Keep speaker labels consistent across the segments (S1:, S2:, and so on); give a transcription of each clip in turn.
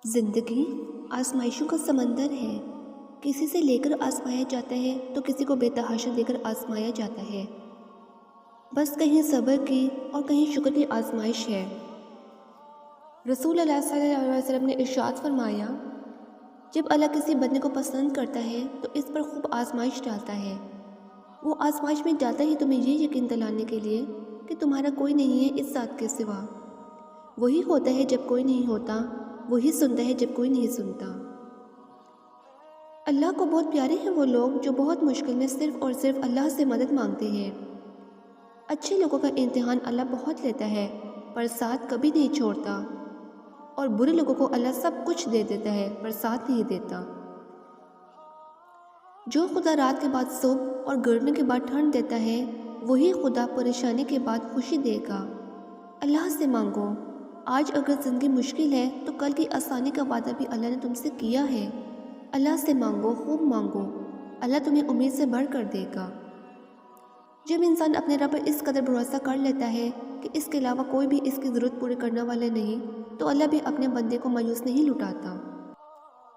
S1: زندگی آزمائشوں کا سمندر ہے۔ کسی سے لے کر آزمایا جاتا ہے تو کسی کو بے تحاشا دے کر آزمایا جاتا ہے۔ بس کہیں صبر کی اور کہیں شکر کی آزمائش ہے۔ رسول اللہ صلی اللہ علیہ وسلم نے ارشاد فرمایا، جب اللہ کسی بندے کو پسند کرتا ہے تو اس پر خوب آزمائش ڈالتا ہے۔ وہ آزمائش میں ڈالتا ہی تمہیں یہ یقین دلانے کے لیے کہ تمہارا کوئی نہیں ہے اس ذات کے سوا۔ وہی ہوتا ہے جب کوئی نہیں ہوتا، وہی سنتا ہے جب کوئی نہیں سنتا۔ اللہ کو بہت پیارے ہیں وہ لوگ جو بہت مشکل میں صرف اور صرف اللہ سے مدد مانگتے ہیں۔ اچھے لوگوں کا امتحان اللہ بہت لیتا ہے پر ساتھ کبھی نہیں چھوڑتا، اور برے لوگوں کو اللہ سب کچھ دے دیتا ہے پر ساتھ نہیں دیتا۔ جو خدا رات کے بعد صبح اور گرمی کے بعد ٹھنڈ دیتا ہے، وہی خدا پریشانی کے بعد خوشی دے گا۔ اللہ سے مانگو۔ آج اگر زندگی مشکل ہے تو کل کی آسانی کا وعدہ بھی اللہ نے تم سے کیا ہے۔ اللہ سے مانگو، خوب مانگو، اللہ تمہیں امید سے بڑھ کر دے گا۔ جب انسان اپنے رب پر اس قدر بھروسہ کر لیتا ہے کہ اس کے علاوہ کوئی بھی اس کی ضرورت پوری کرنے والا نہیں، تو اللہ بھی اپنے بندے کو مایوس نہیں لٹاتا۔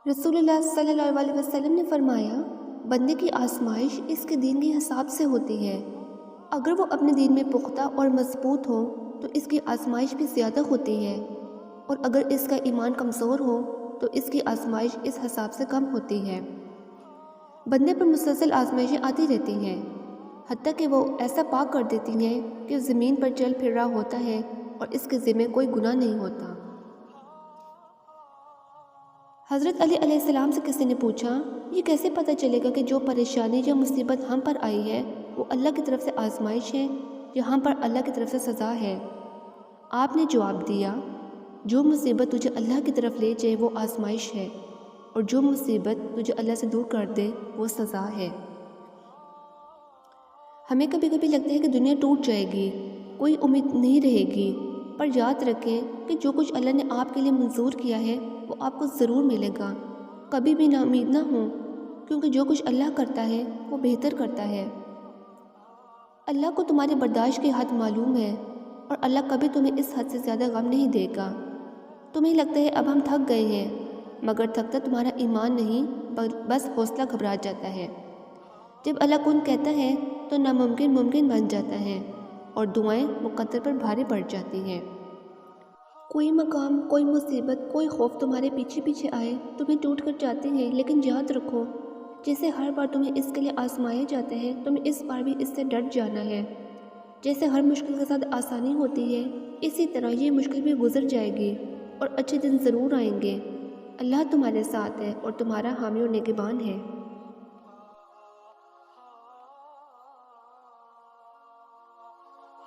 S1: رسول اللہ صلی اللہ علیہ وسلم نے فرمایا، بندے کی آزمائش اس کے دین کے حساب سے ہوتی ہے۔ اگر وہ اپنے دین میں پختہ اور مضبوط ہو تو اس کی آزمائش بھی زیادہ ہوتی ہے، اور اگر اس کا ایمان کمزور ہو تو اس کی آزمائش اس حساب سے کم ہوتی ہے۔ بندے پر مسلسل آزمائشیں آتی رہتی ہیں، حتیٰ کہ وہ ایسا پاک کر دیتی ہیں کہ زمین پر چل پھر رہا ہوتا ہے اور اس کے ذمہ کوئی گناہ نہیں ہوتا۔ حضرت علی علیہ السلام سے کسی نے پوچھا، یہ کیسے پتہ چلے گا کہ جو پریشانی یا مصیبت ہم پر آئی ہے وہ اللہ کی طرف سے آزمائش ہے یا ہم پر اللہ کی طرف سے سزا ہے؟ آپ نے جواب دیا، جو مصیبت تجھے اللہ کی طرف لے جائے وہ آزمائش ہے، اور جو مصیبت تجھے اللہ سے دور کر دے وہ سزا ہے۔ ہمیں کبھی کبھی لگتا ہے کہ دنیا ٹوٹ جائے گی، کوئی امید نہیں رہے گی، پر یاد رکھیں کہ جو کچھ اللہ نے آپ کے لیے منظور کیا ہے وہ آپ کو ضرور ملے گا۔ کبھی بھی ناامید نہ ہوں، کیونکہ جو کچھ اللہ کرتا ہے وہ بہتر کرتا ہے۔ اللہ کو تمہاری برداشت کی حد معلوم ہے، اور اللہ کبھی تمہیں اس حد سے زیادہ غم نہیں دے گا۔ تمہیں لگتا ہے اب ہم تھک گئے ہیں، مگر تھکتا تمہارا ایمان نہیں، بس حوصلہ گھبرا جاتا ہے۔ جب اللہ کن کہتا ہے تو ناممکن ممکن بن جاتا ہے، اور دعائیں مقدر پر بھاری پڑ جاتی ہیں۔ کوئی مقام، کوئی مصیبت، کوئی خوف تمہارے پیچھے پیچھے آئے، تمہیں ٹوٹ کر جاتے ہیں، لیکن یاد رکھو، جیسے ہر بار تمہیں اس کے لیے آزمایا جاتا ہے، تمہیں اس بار بھی اس سے ڈٹ جانا ہے۔ جیسے ہر مشکل کے ساتھ آسانی ہوتی ہے، اسی طرح یہ مشکل بھی گزر جائے گی اور اچھے دن ضرور آئیں گے۔ اللہ تمہارے ساتھ ہے اور تمہارا حامی و نگہبان ہے۔